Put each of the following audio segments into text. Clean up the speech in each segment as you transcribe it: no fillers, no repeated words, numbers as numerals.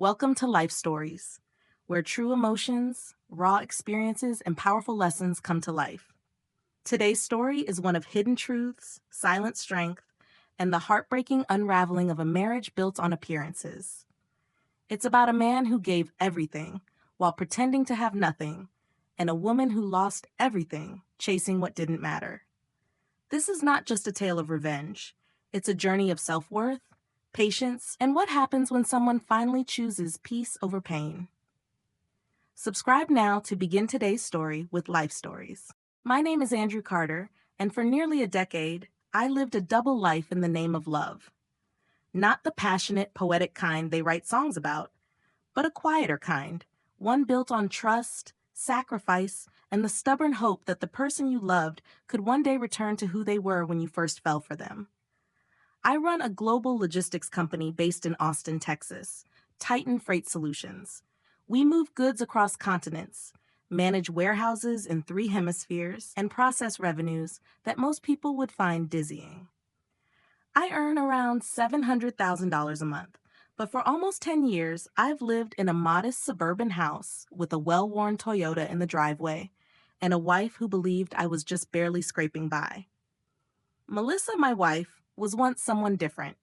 Welcome to Life Stories, where true emotions, raw experiences, and powerful lessons come to life. Today's story is one of hidden truths, silent strength, and the heartbreaking unraveling of a marriage built on appearances. It's about a man who gave everything while pretending to have nothing, and a woman who lost everything chasing what didn't matter. This is not just a tale of revenge, it's a journey of self worth, patience, and what happens when someone finally chooses peace over pain. Subscribe now to begin today's story with Life Stories. My name is Andrew Carter, and for nearly a decade, I lived a double life in the name of love. Not the passionate, poetic kind they write songs about, but a quieter kind, one built on trust, sacrifice, and the stubborn hope that the person you loved could one day return to who they were when you first fell for them. I run a global logistics company based in Austin, Texas, Titan Freight Solutions. We move goods across continents, manage warehouses in 3 hemispheres, and process revenues that most people would find dizzying. I earn around $700,000 a month, but for almost 10 years, I've lived in a modest suburban house with a well-worn Toyota in the driveway and a wife who believed I was just barely scraping by. Melissa, my wife, was once someone different.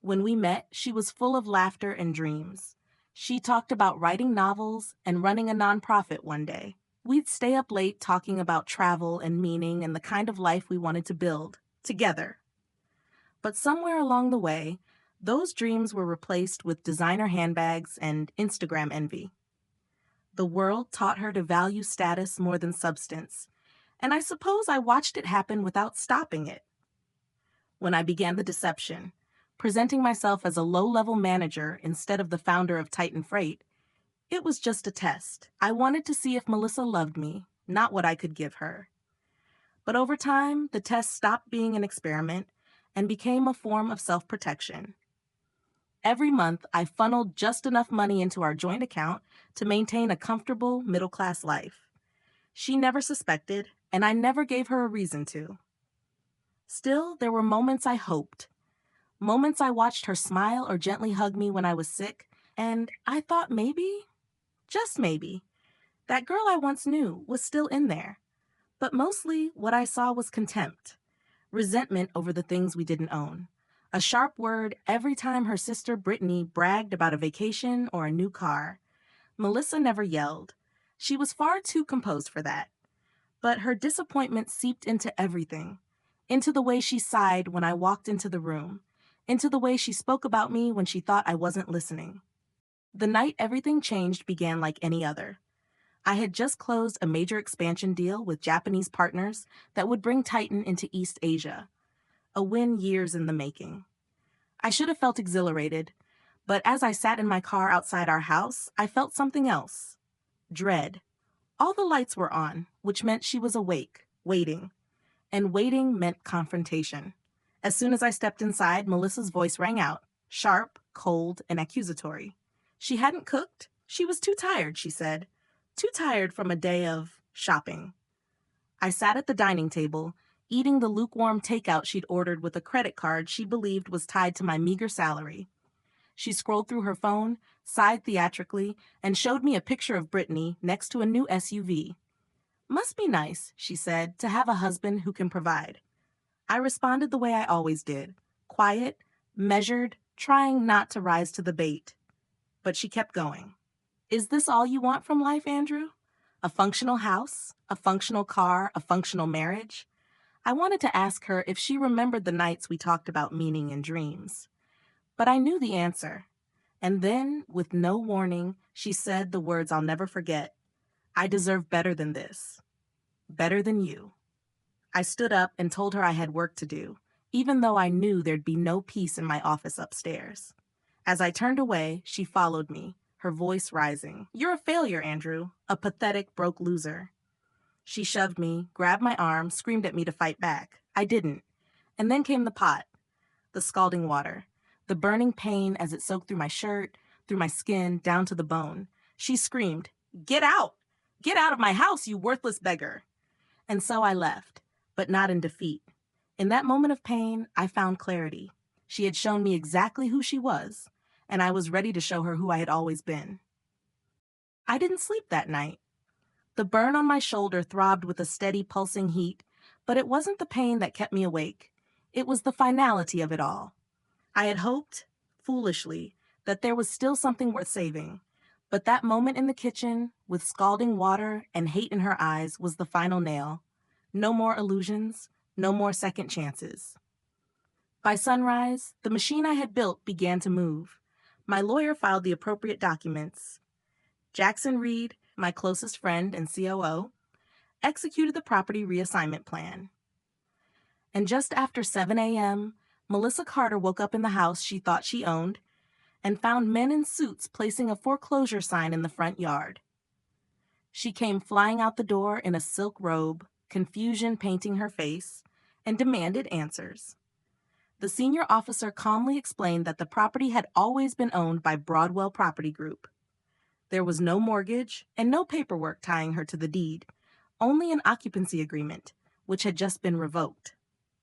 When we met, she was full of laughter and dreams. She talked about writing novels and running a nonprofit one day. We'd stay up late talking about travel and meaning and the kind of life we wanted to build, together. But somewhere along the way, those dreams were replaced with designer handbags and Instagram envy. The world taught her to value status more than substance, and I suppose I watched it happen without stopping it. When I began the deception, presenting myself as a low-level manager instead of the founder of Titan Freight, it was just a test. I wanted to see if Melissa loved me, not what I could give her. But over time, the test stopped being an experiment and became a form of self-protection. Every month, I funneled just enough money into our joint account to maintain a comfortable middle-class life. She never suspected, and I never gave her a reason to. Still, there were moments I hoped. Moments I watched her smile or gently hug me when I was sick, and I thought maybe, just maybe, that girl I once knew was still in there. But mostly, what I saw was contempt, resentment over the things we didn't own. A sharp word every time her sister Brittany bragged about a vacation or a new car. Melissa never yelled. She was far too composed for that. But her disappointment seeped into everything, into the way she sighed when I walked into the room, into the way she spoke about me when she thought I wasn't listening. The night everything changed began like any other. I had just closed a major expansion deal with Japanese partners that would bring Titan into East Asia, a win years in the making. I should have felt exhilarated, but as I sat in my car outside our house, I felt something else. Dread. All the lights were on, which meant she was awake, waiting. And waiting meant confrontation. As soon as I stepped inside, Melissa's voice rang out, sharp, cold, and accusatory. She hadn't cooked. She was too tired, she said. Too tired from a day of shopping. I sat at the dining table, eating the lukewarm takeout she'd ordered with a credit card she believed was tied to my meager salary. She scrolled through her phone, sighed theatrically, and showed me a picture of Brittany next to a new SUV. Must be nice, she said, to have a husband who can provide. I responded the way I always did, quiet, measured, trying not to rise to the bait. But she kept going. Is this all you want from life, Andrew? A functional house, a functional car, a functional marriage? I wanted to ask her if she remembered the nights we talked about meaning and dreams. But I knew the answer. And then, with no warning, she said the words I'll never forget. I deserve better than this. Better than you. I stood up and told her I had work to do, even though I knew there'd be no peace in my office upstairs. As I turned away, she followed me, her voice rising. You're a failure, Andrew. A pathetic, broke loser. She shoved me, grabbed my arm, screamed at me to fight back. I didn't. And then came the pot, the scalding water, the burning pain as it soaked through my shirt, through my skin, down to the bone. She screamed, "Get out! Get out of my house, you worthless beggar!" And so I left, but not in defeat. In that moment of pain, I found clarity. She had shown me exactly who she was, and I was ready to show her who I had always been. I didn't sleep that night. The burn on my shoulder throbbed with a steady pulsing heat, but it wasn't the pain that kept me awake. It was the finality of it all. I had hoped, foolishly, that there was still something worth saving. But that moment in the kitchen, with scalding water and hate in her eyes, was the final nail. No more illusions, no more second chances. By sunrise, the machine I had built began to move. My lawyer filed the appropriate documents. Jackson Reed, my closest friend and COO, executed the property reassignment plan. And just after 7 a.m., Melissa Carter woke up in the house she thought she owned and found men in suits placing a foreclosure sign in the front yard. She came flying out the door in a silk robe, confusion painting her face, and demanded answers. The senior officer calmly explained that the property had always been owned by Broadwell Property Group. There was no mortgage and no paperwork tying her to the deed, only an occupancy agreement, which had just been revoked.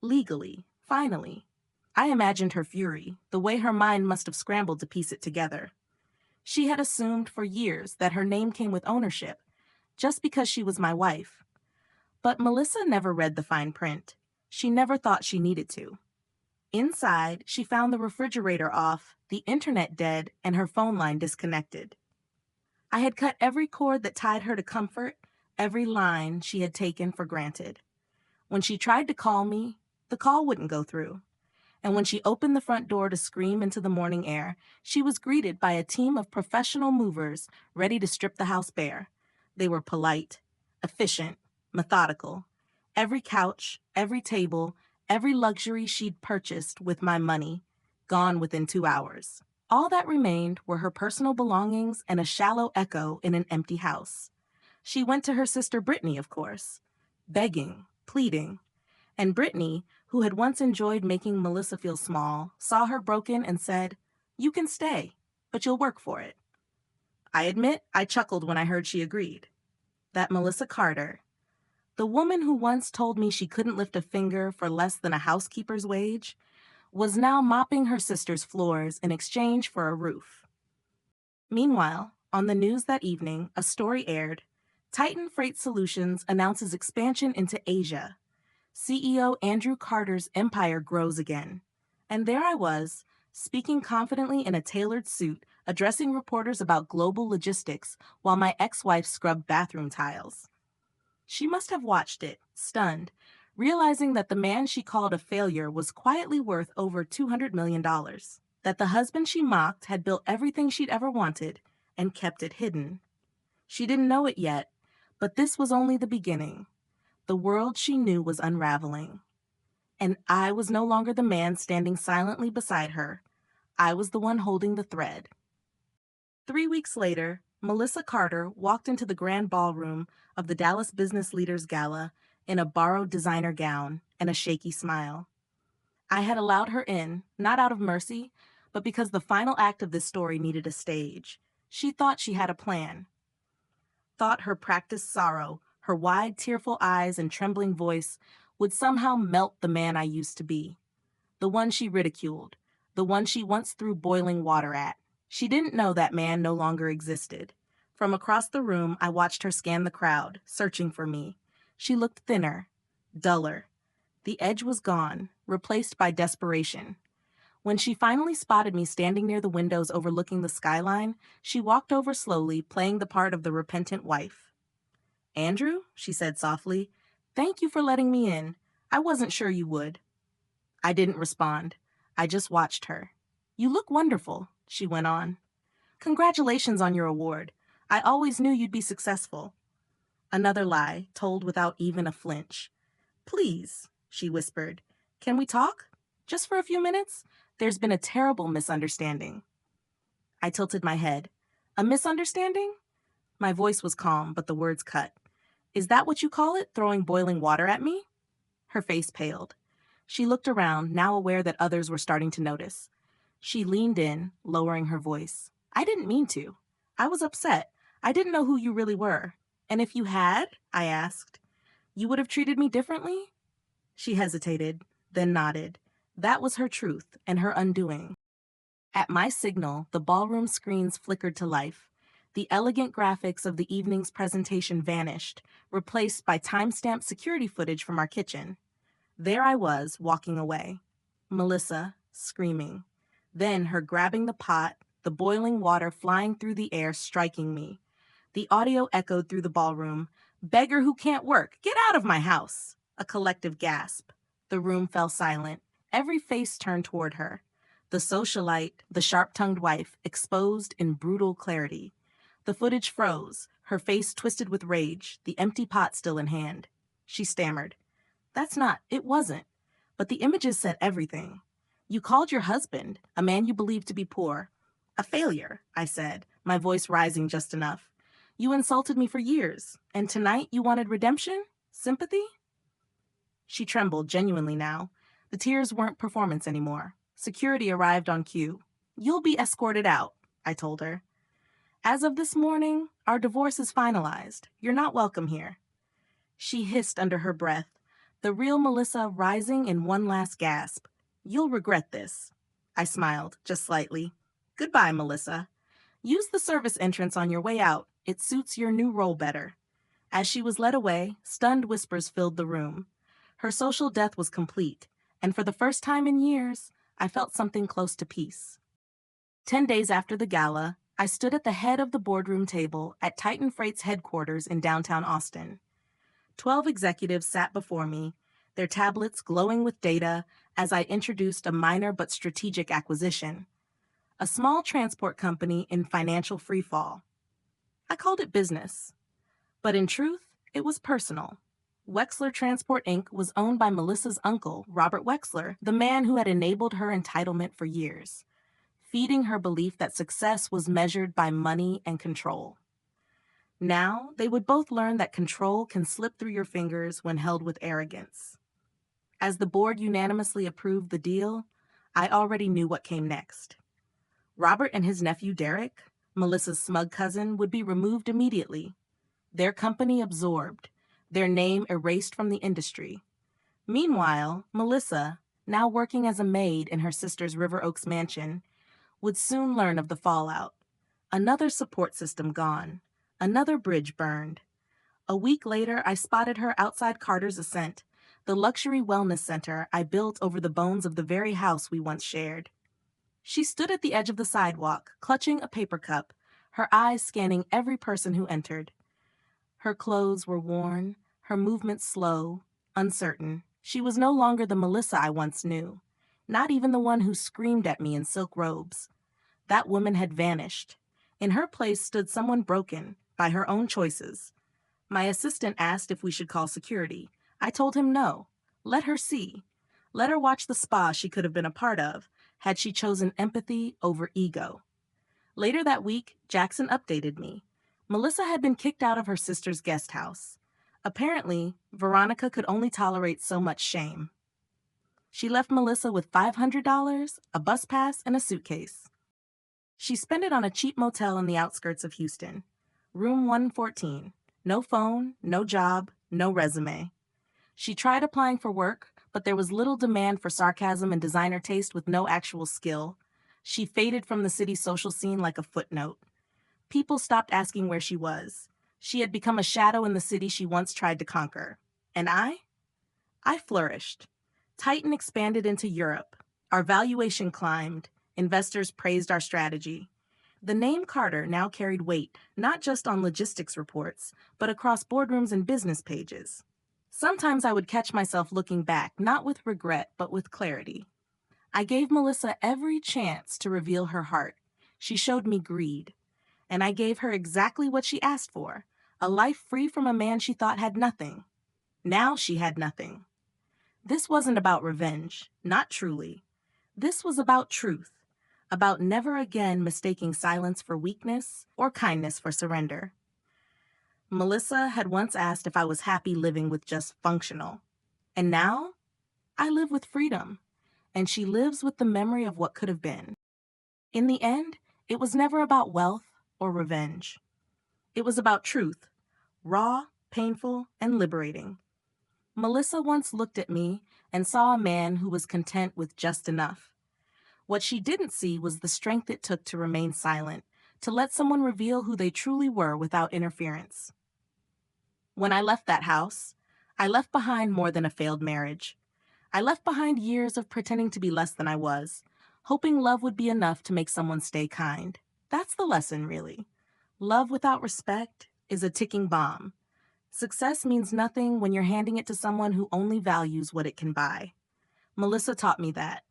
Legally, finally. I imagined her fury, the way her mind must have scrambled to piece it together. She had assumed for years that her name came with ownership, just because she was my wife. But Melissa never read the fine print. She never thought she needed to. Inside, she found the refrigerator off, the internet dead, and her phone line disconnected. I had cut every cord that tied her to comfort, every line she had taken for granted. When she tried to call me, the call wouldn't go through. And when she opened the front door to scream into the morning air, she was greeted by a team of professional movers ready to strip the house bare. They were polite, efficient, methodical. Every couch, every table, every luxury she'd purchased with my money, gone within 2 hours. All that remained were her personal belongings and a shallow echo in an empty house. She went to her sister Brittany, of course, begging, pleading. And Brittany, who had once enjoyed making Melissa feel small, saw her broken and said, "You can stay, but you'll work for it." I admit I chuckled when I heard she agreed. That Melissa Carter, the woman who once told me she couldn't lift a finger for less than a housekeeper's wage, was now mopping her sister's floors in exchange for a roof. Meanwhile, on the news that evening, a story aired. Titan Freight Solutions announces expansion into Asia. CEO Andrew Carter's empire grows again. And there I was, speaking confidently in a tailored suit, addressing reporters about global logistics while my ex-wife scrubbed bathroom tiles. She must have watched it, stunned, realizing that the man she called a failure was quietly worth over $200 million, that the husband she mocked had built everything she'd ever wanted and kept it hidden. She didn't know it yet, but this was only the beginning. The world she knew was unraveling. And I was no longer the man standing silently beside her. I was the one holding the thread. 3 weeks later, Melissa Carter walked into the grand ballroom of the Dallas Business Leaders Gala in a borrowed designer gown and a shaky smile. I had allowed her in, not out of mercy, but because the final act of this story needed a stage. She thought she had a plan. Thought her practiced sorrow, her wide, tearful eyes and trembling voice would somehow melt the man I used to be. The one she ridiculed, the one she once threw boiling water at. She didn't know that man no longer existed. From across the room, I watched her scan the crowd, searching for me. She looked thinner, duller. The edge was gone, replaced by desperation. When she finally spotted me standing near the windows overlooking the skyline, she walked over slowly, playing the part of the repentant wife. "Andrew," she said softly, "thank you for letting me in. I wasn't sure you would." I didn't respond. I just watched her. "You look wonderful," she went on. "Congratulations on your award. I always knew you'd be successful." Another lie, told without even a flinch. "Please," she whispered, "can we talk? Just for a few minutes? There's been a terrible misunderstanding." I tilted my head. "A misunderstanding?" My voice was calm, but the words cut. "Is that what you call it, throwing boiling water at me?" Her face paled. She looked around, now aware that others were starting to notice. She leaned in, lowering her voice. "I didn't mean to. I was upset. I didn't know who you really were. And if you had," I asked, "you would have treated me differently?" She hesitated, then nodded. That was her truth and her undoing. At my signal, the ballroom screens flickered to life. The elegant graphics of the evening's presentation vanished, replaced by time-stamped security footage from our kitchen. There I was, walking away. Melissa, screaming. Then her grabbing the pot, the boiling water flying through the air, striking me. The audio echoed through the ballroom. "Beggar who can't work, get out of my house!" A collective gasp. The room fell silent. Every face turned toward her. The socialite, the sharp-tongued wife, exposed in brutal clarity. The footage froze, her face twisted with rage, the empty pot still in hand. She stammered. It wasn't. But the images said everything. "You called your husband, a man you believed to be poor, a failure," I said, my voice rising just enough. "You insulted me for years, and tonight you wanted redemption? Sympathy?" She trembled, genuinely now. The tears weren't performance anymore. Security arrived on cue. "You'll be escorted out," I told her. "As of this morning, our divorce is finalized. You're not welcome here." She hissed under her breath, the real Melissa rising in one last gasp. "You'll regret this." I smiled, just slightly. "Goodbye, Melissa. Use the service entrance on your way out. It suits your new role better." As she was led away, stunned whispers filled the room. Her social death was complete, and for the first time in years, I felt something close to peace. 10 days after the gala, I stood at the head of the boardroom table at Titan Freight's headquarters in downtown Austin. 12 executives sat before me, their tablets glowing with data as I introduced a minor but strategic acquisition. A small transport company in financial freefall. I called it business. But in truth, it was personal. Wexler Transport Inc. was owned by Melissa's uncle, Robert Wexler, the man who had enabled her entitlement for years, feeding her belief that success was measured by money and control. Now, they would both learn that control can slip through your fingers when held with arrogance. As the board unanimously approved the deal, I already knew what came next. Robert and his nephew Derek, Melissa's smug cousin, would be removed immediately. Their company absorbed, their name erased from the industry. Meanwhile, Melissa, now working as a maid in her sister's River Oaks mansion, would soon learn of the fallout. Another support system gone. Another bridge burned. A week later, I spotted her outside Carter's Ascent, the luxury wellness center I built over the bones of the very house we once shared. She stood at the edge of the sidewalk, clutching a paper cup, her eyes scanning every person who entered. Her clothes were worn, her movements slow, uncertain. She was no longer the Melissa I once knew, not even the one who screamed at me in silk robes. That woman had vanished. In her place stood someone broken by her own choices. My assistant asked if we should call security. I told him no. Let her see. Let her watch the spa she could have been a part of, had she chosen empathy over ego. Later that week, Jackson updated me. Melissa had been kicked out of her sister's guest house. Apparently, Veronica could only tolerate so much shame. She left Melissa with $500, a bus pass, and a suitcase. She spent it on a cheap motel in the outskirts of Houston. Room 114. No phone, no job, no resume. She tried applying for work, but there was little demand for sarcasm and designer taste with no actual skill. She faded from the city's social scene like a footnote. People stopped asking where she was. She had become a shadow in the city she once tried to conquer. And I flourished. Titan expanded into Europe. Our valuation climbed. Investors praised our strategy. The name Carter now carried weight, not just on logistics reports, but across boardrooms and business pages. Sometimes I would catch myself looking back, not with regret, but with clarity. I gave Melissa every chance to reveal her heart. She showed me greed. And I gave her exactly what she asked for, a life free from a man she thought had nothing. Now she had nothing. This wasn't about revenge, not truly. This was about truth, about never again mistaking silence for weakness or kindness for surrender. Melissa had once asked if I was happy living with just functional. And now, I live with freedom, and she lives with the memory of what could have been. In the end, it was never about wealth or revenge. It was about truth, raw, painful, and liberating. Melissa once looked at me and saw a man who was content with just enough. What she didn't see was the strength it took to remain silent, to let someone reveal who they truly were without interference. When I left that house, I left behind more than a failed marriage. I left behind years of pretending to be less than I was, hoping love would be enough to make someone stay kind. That's the lesson, really. Love without respect is a ticking bomb. Success means nothing when you're handing it to someone who only values what it can buy. Melissa taught me that.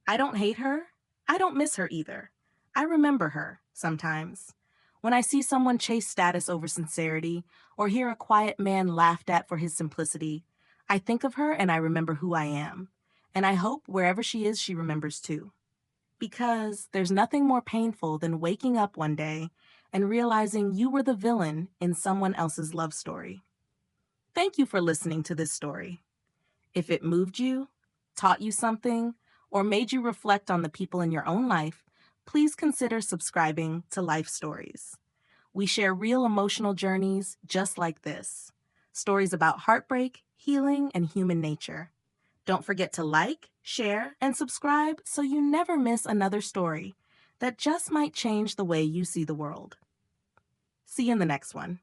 I don't hate her. I don't miss her either. I remember her sometimes. When I see someone chase status over sincerity or hear a quiet man laughed at for his simplicity, I think of her and I remember who I am. And I hope wherever she is, she remembers too. Because there's nothing more painful than waking up one day and realizing you were the villain in someone else's love story. Thank you for listening to this story. If it moved you, taught you something, or made you reflect on the people in your own life, please consider subscribing to Life Stories. We share real emotional journeys just like this. Stories about heartbreak, healing, and human nature. Don't forget to like, share, and subscribe so you never miss another story that just might change the way you see the world. See you in the next one.